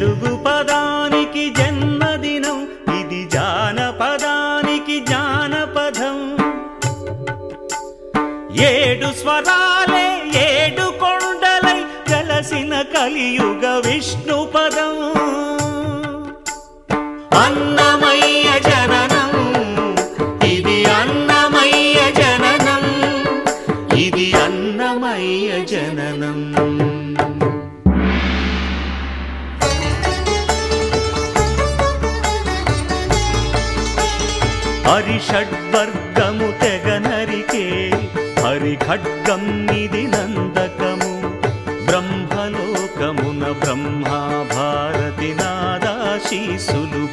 తెలుగు పదానికి జన్మదినం, ఇది జానపదానికి జానపదం. 7 స్వరాలే 7 కొండలై కలసిన కలియుగ విష్ణు పదం. అన్నమయ్య జననం, ఇది అన్నమయ్య జననం, ఇది అన్నమయ్య జననం. హరిషడ్వర్గము తెగనరికే హరిఖడ్గం ఇది నందకము. బ్రహ్మలోకమున బ్రహ్మా భారతి నాదాశీసులు